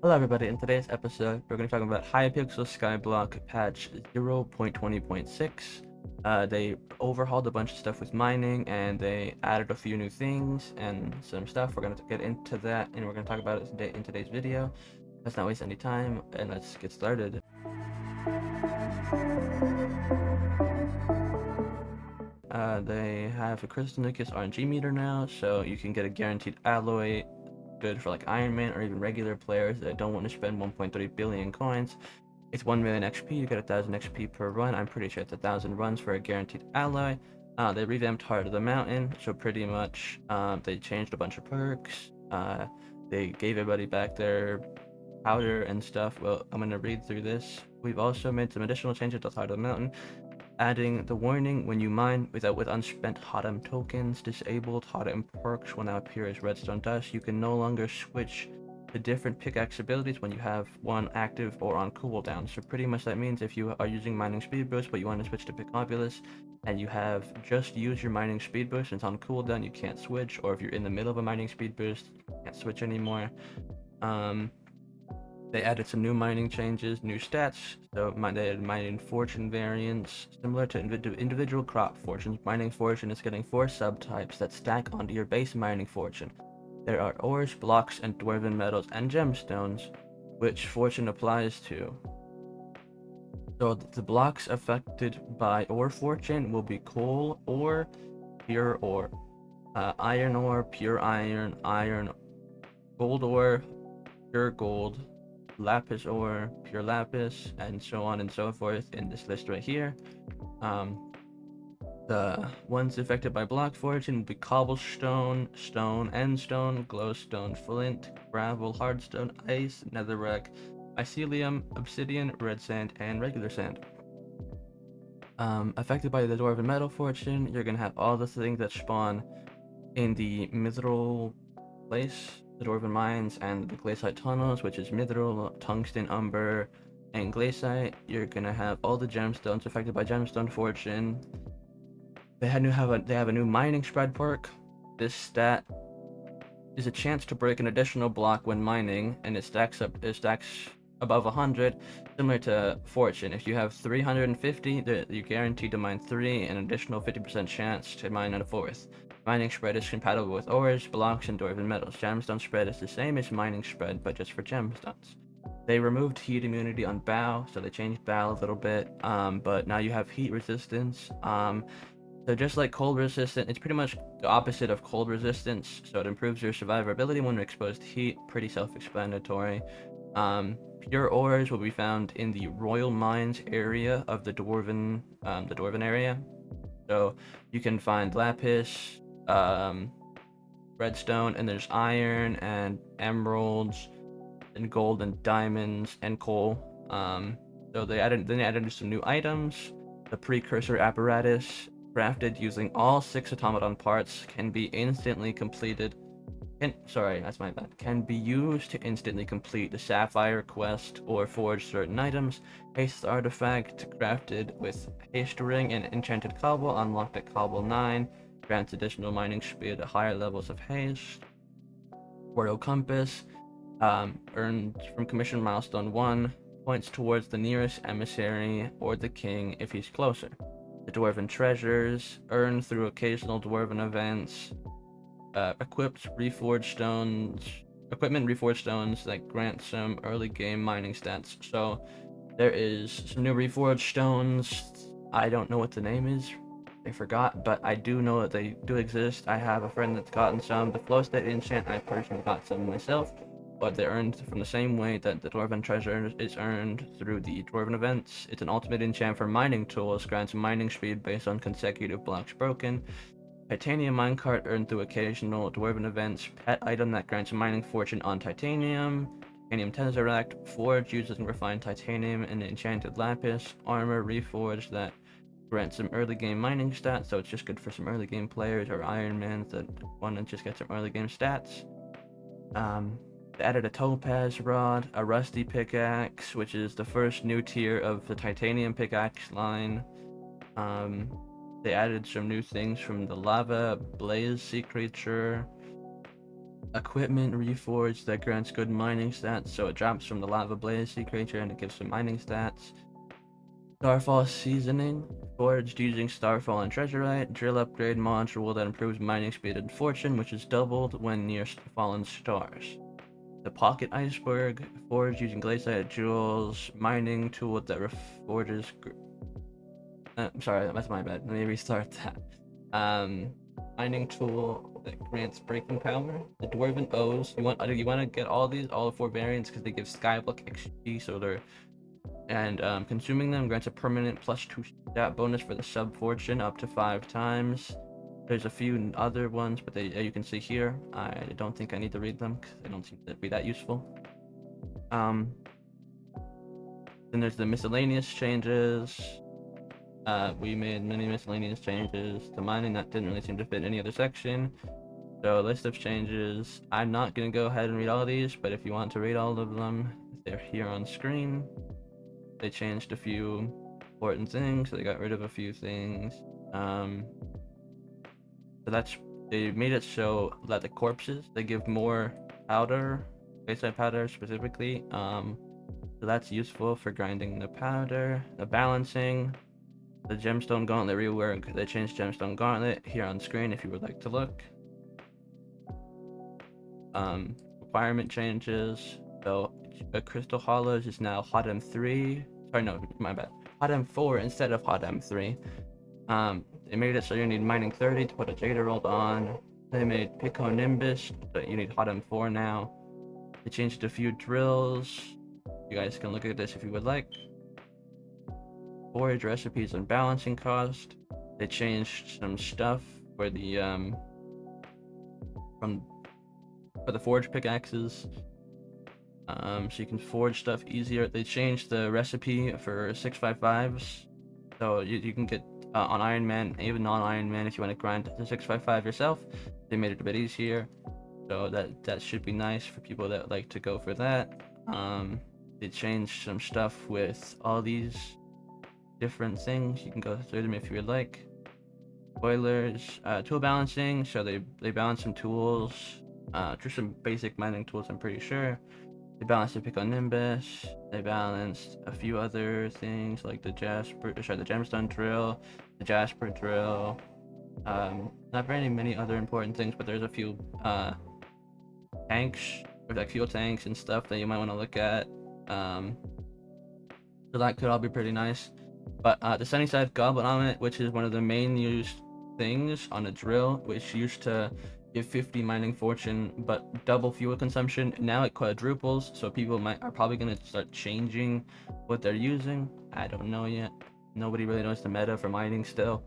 Hello everybody, in today's episode we're going to talk about Hypixel Skyblock patch 0.20.6. They overhauled a bunch of stuff with mining and they added a few new things and some stuff. We're going to get into that and we're going to talk about it today in today's video. Let's not waste any time and let's get started. They have a Crystal Nucleus RNG meter now, so you can get a guaranteed alloy, good for like Iron Man or even regular players that don't want to spend 1.3 billion coins. It's 1 million XP, you get 1,000 XP per run. I'm pretty sure it's 1,000 runs for a guaranteed alloy. They revamped Heart of the Mountain, so pretty much they changed a bunch of perks. They gave everybody back their powder and stuff. Well, I'm going to read through this. We've also made some additional changes to Heart of the Mountain, adding the warning when you mine with unspent Hotum tokens. Disabled Hotum perks will now appear as redstone dust. You can no longer switch the different pickaxe abilities when you have one active or on cooldown. So pretty much that means if you are using mining speed boost but you want to switch to Pickopulus and you have just used your mining speed boost and it's on cooldown, you can't switch, or if you're in the middle of a mining speed boost, you can't switch anymore. They added some new mining changes, new stats. So they added mining fortune variants, similar to individual crop fortunes. Mining fortune is getting 4 subtypes that stack onto your base mining fortune. There are ores, blocks, and dwarven metals and gemstones, which fortune applies to. So the blocks affected by ore fortune will be coal ore, pure ore, iron ore, pure iron, iron, gold ore, pure gold, lapis ore, pure lapis, and so on and so forth in this list right here. The ones affected by block fortune will be cobblestone, stone, endstone, glowstone, flint, gravel, hardstone, ice, netherrack, mycelium, obsidian, red sand, and regular sand. Affected by the dwarven metal fortune, you're gonna have all the things that spawn in the mithril place, the dwarven mines, and the glaciite tunnels, which is mithril, tungsten, umber, and glaciite. You're gonna have all the gemstones affected by gemstone fortune. They have a new mining spread perk. This stat is a chance to break an additional block when mining, and it stacks above 100, similar to fortune. If you have 350, you're guaranteed to mine 3, and an additional 50% chance to mine on a 4th. Mining spread is compatible with ores, blocks, and dwarven metals. Gemstone spread is the same as mining spread, but just for gemstones. They removed heat immunity on bow, so they changed bow a little bit, but now you have heat resistance. So just like cold resistant, it's pretty much the opposite of cold resistance. So it improves your survivability when exposed to heat. Pretty self-explanatory. Pure ores will be found in the Royal Mines area of the Dwarven area. So you can find lapis, redstone, and there's iron and emeralds and gold and diamonds and coal. So they added some new items. The precursor apparatus, crafted using all 6 automaton parts, can be instantly completed. That's my bad. Can be used to instantly complete the Sapphire quest or forge certain items. Haste artifact crafted with Haste Ring and Enchanted Cobble, unlocked at Cobble 9, grants additional mining speed at higher levels of haste. Portal Compass, earned from Commission Milestone 1, points towards the nearest emissary or the king if he's closer. The Dwarven Treasures, earned through occasional Dwarven events. Equipped reforged stones that grant some early game mining stats. So there is some new reforged stones. I don't know what the name is. I forgot, but I do know that they do exist. I have a friend that's gotten some. The flow state enchant, I personally got some myself, but they're earned from the same way that the Dwarven Treasure is earned through the Dwarven events. It's an ultimate enchant for mining tools, grants mining speed based on consecutive blocks broken. Titanium minecart earned through occasional Dwarven events. Pet item that grants mining fortune on titanium. Titanium Tesseract. Forge uses refined titanium and enchanted lapis. Armor reforged that grants some early game mining stats, so it's just good for some early game players or Iron Mans that want to just get some early game stats. They added a topaz rod, a rusty pickaxe, which is the first new tier of the titanium pickaxe line. They added some new things from the lava blaze sea creature. Equipment reforged that grants good mining stats, so it drops from the lava blaze sea creature and it gives some mining stats. Starfall seasoning, forged using Starfall and Treasurite, drill upgrade module that improves mining speed and fortune, which is doubled when near fallen stars. The pocket iceberg, forged using glaciate jewels, mining tool that reforges. Sorry, that's my bad. Let me restart that. Um, Mining tool that grants breaking power. The dwarven O's. You want to get all the 4 variants because they give Skyblock XP, so they're consuming them grants a permanent +2 stat bonus for the sub fortune up to 5 times. There's a few other ones, but you can see here. I don't think I need to read them because they don't seem to be that useful. Then there's the miscellaneous changes. We made many miscellaneous changes to mining that didn't really seem to fit any other section. So list of changes. I'm not gonna go ahead and read all of these, but if you want to read all of them, they're here on screen. They changed a few important things. So they got rid of a few things. So they made it so that the corpses they give more powder, baseline powder specifically. So that's useful for grinding the powder. The balancing, the gemstone gauntlet rework. They changed gemstone gauntlet here on screen if you would like to look. Requirement changes. So crystal hollows is now hot M3. Sorry, no, my bad. Hot M4 instead of hot M3. They made it so you need mining 30 to put a Jade Emerald on. They made Pico Nimbus, but you need hot M4 now. They changed a few drills. You guys can look at this if you would like. Forage recipes and balancing cost. They changed some stuff for the for the forge pickaxes. So you can forge stuff easier. They changed the recipe for 655s, so you can get on Iron Man, even non-Iron Man, if you want to grind the 655 yourself. They made it a bit easier, so that should be nice for people that like to go for that. They changed some stuff with all these different things. You can go through them if you would like. Spoilers, tool balancing. So they balanced some tools, just some basic mining tools. I'm pretty sure. They balanced the Pico Nimbus. They balanced a few other things like the gemstone drill, the Jasper drill. Not very many other important things, but there's a few tanks, or like fuel tanks and stuff that you might want to look at. So that could all be pretty nice. But the Sunnyside Goblin Omelet, which is one of the main used things on a drill, which used to give 50 mining fortune but double fuel consumption, now it quadruples, so people are probably going to start changing what they're using. I don't know yet. Nobody really knows the meta for mining still.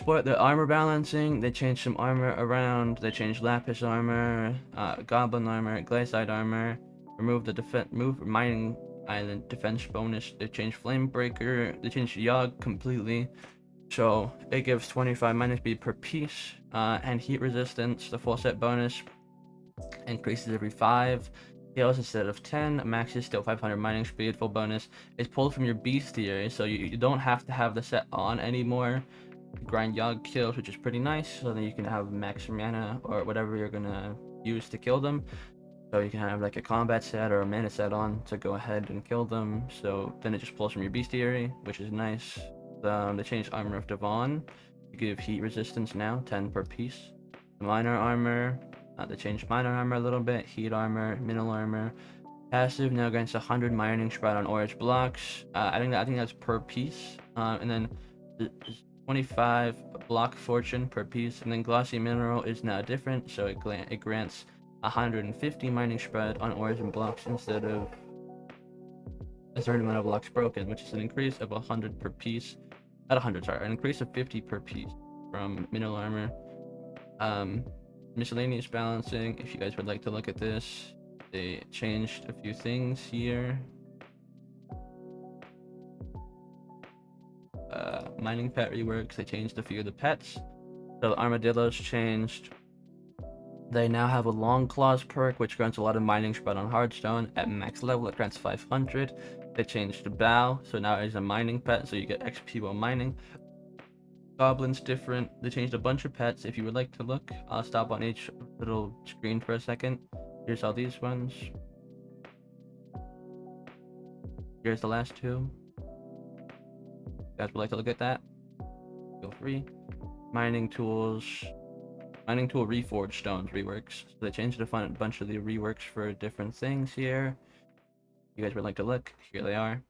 But the armor balancing, they changed some armor around. They changed lapis armor, goblin armor, glaciate armor, remove the move mining island defense bonus. They changed flame breaker. They changed Yogg completely, so it gives 25 mining speed per piece, and heat resistance. The full set bonus increases every 5. Heals instead of 10. Max is still 500 mining speed. Full bonus. It's pulled from your bestiary, so you don't have to have the set on anymore. Grind Yogg kills, which is pretty nice, so then you can have max mana or whatever you're gonna use to kill them. So you can have like a combat set or a mana set on to go ahead and kill them. So then it just pulls from your bestiary, which is nice. They changed Armor of Devon. You give heat resistance now, 10 per piece. The minor armor, they changed minor armor a little bit. Heat armor, mineral armor. Passive now grants 100 mining spread on orange blocks. I think that's per piece. And then 25 block fortune per piece. And then glossy mineral is now different, so it grants 150 mining spread on origin blocks instead of a certain amount of blocks broken, which is an increase of 100 per piece. Not 100, sorry, an increase of 50 per piece from mineral armor. Miscellaneous balancing, if you guys would like to look at this, they changed a few things here. Mining pet reworks, they changed a few of the pets. So the armadillos changed. They now have a long claws perk, which grants a lot of mining spread on hardstone. At max level, it grants 500. They changed the bow, so now it's a mining pet, so you get XP while mining. Goblin's different. They changed a bunch of pets. If you would like to look, I'll stop on each little screen for a second. Here's all these ones. Here's the last two. If you guys would like to look at that, feel free. Mining tools. Mining tool reforged stones reworks. So they changed a bunch of the reworks for different things here. If you guys would like to look, here they are.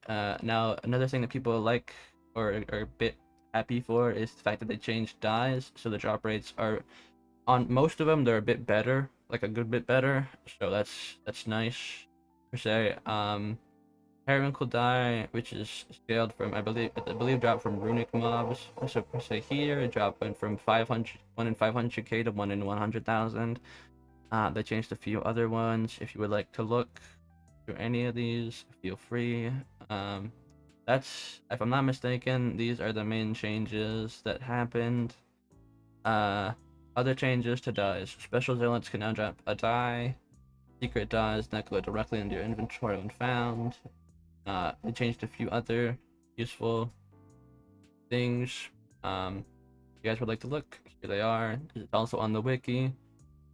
Now, another thing that people like or are a bit happy for is the fact that they changed dyes, so the drop rates are on most of them they're a bit better, like a good bit better. So that's nice per se. Periwinkle dye, which is scaled from I believe dropped from runic mobs. So per se here it dropped went from 500 1 in 500k to 1 in 100,000. They changed a few other ones. If you would like to look through any of these, feel free. That's, if I'm not mistaken, these are the main changes that happened. Other changes to dyes. Special zealots can now drop a dye. Secret dyes that go directly into your inventory when found. They changed a few other useful things. If you guys would like to look, here they are. It's also on the wiki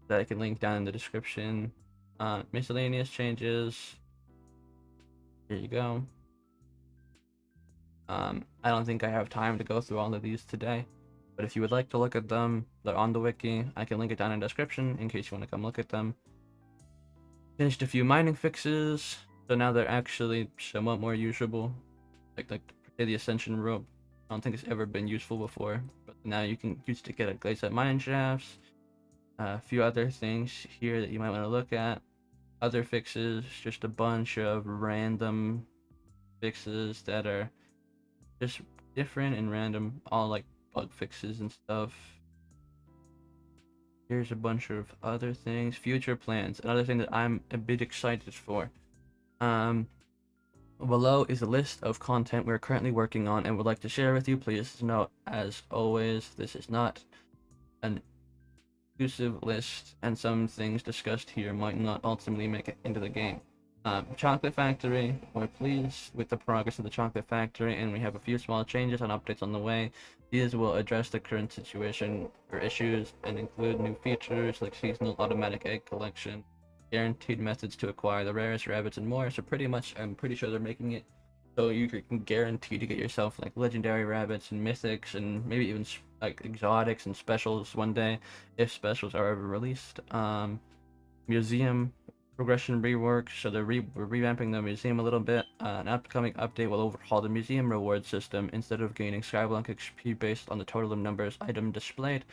that I can link down in the description. Miscellaneous changes. Here you go. I don't think I have time to go through all of these today, but if you would like to look at them, they're on the wiki. I can link it down in the description in case you want to come look at them. Finished a few mining fixes, so now they're actually somewhat more usable. Like the Ascension rope. I don't think it's ever been useful before, but now you can use it to get a glaze at mine shafts. A few other things here that you might want to look at. Other fixes, just a bunch of random fixes that are just different and random, all like bug fixes and stuff. Here's a bunch of other things. Future plans, another thing that I'm a bit excited for. Below is a list of content we're currently working on and would like to share with you. Please note, as always, this is not an exclusive list, and some things discussed here might not ultimately make it into the game. Chocolate Factory, we're pleased with the progress of the Chocolate Factory, and we have a few small changes and updates on the way. These will address the current situation or issues and include new features like seasonal automatic egg collection, guaranteed methods to acquire the rarest rabbits, and more. So pretty much, I'm pretty sure they're making it so you can guarantee to get yourself like legendary rabbits and mythics and maybe even like exotics and specials one day if specials are ever released. Museum progression rework, so we're revamping the museum a little bit. An upcoming update will overhaul the museum reward system. Instead of gaining Skyblock XP based on the total of numbers item displayed,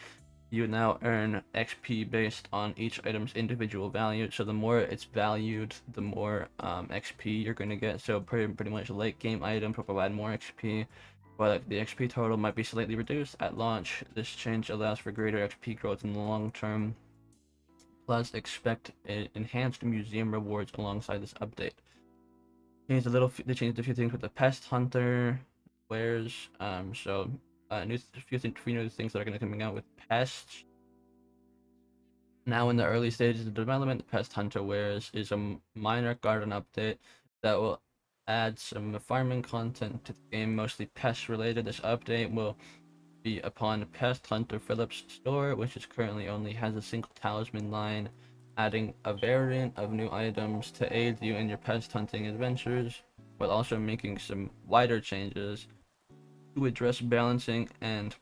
you now earn XP based on each item's individual value. So the more it's valued, the more XP you're going to get. So pretty much late game items will provide more XP, while the XP total might be slightly reduced at launch. This change allows for greater XP growth in the long term. Plus, expect enhanced museum rewards alongside this update. They changed a few things with the pest hunter wares. So few new things that are going to coming out with pests. Now in the early stages of development, the pest hunter wares is a minor garden update that will add some farming content to the game, mostly pest related. This update will be upon Pest Hunter Phillips' store, which is currently only has a single talisman line, adding a variant of new items to aid you in your pest hunting adventures, while also making some wider changes to address balancing and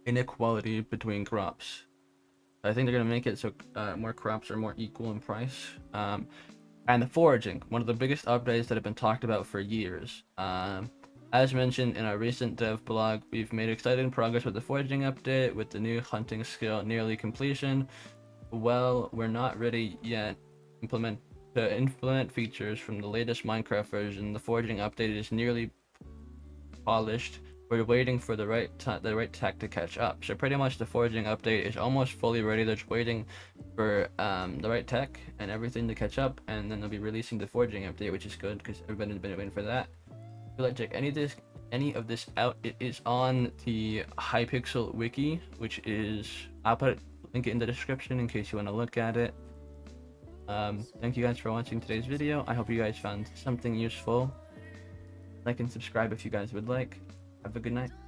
inequality between crops. I think they're going to make it so more crops are more equal in price. And the foraging, one of the biggest updates that have been talked about for years. As mentioned in our recent dev blog, we've made exciting progress with the foraging update, with the new hunting skill nearly completion. Well, we're not ready yet to implement features from the latest Minecraft version. The foraging update is nearly polished. We're waiting for the right tech to catch up. So pretty much the foraging update is almost fully ready. They're just waiting for the right tech and everything to catch up, and then they'll be releasing the foraging update, which is good because everybody's been waiting for that. If you like to check any of this out, it is on the Hypixel wiki, which is, I'll link it in the description in case you want to look at it. Thank you guys for watching today's video. I hope you guys found something useful. Like and subscribe if you guys would like. Have a good night.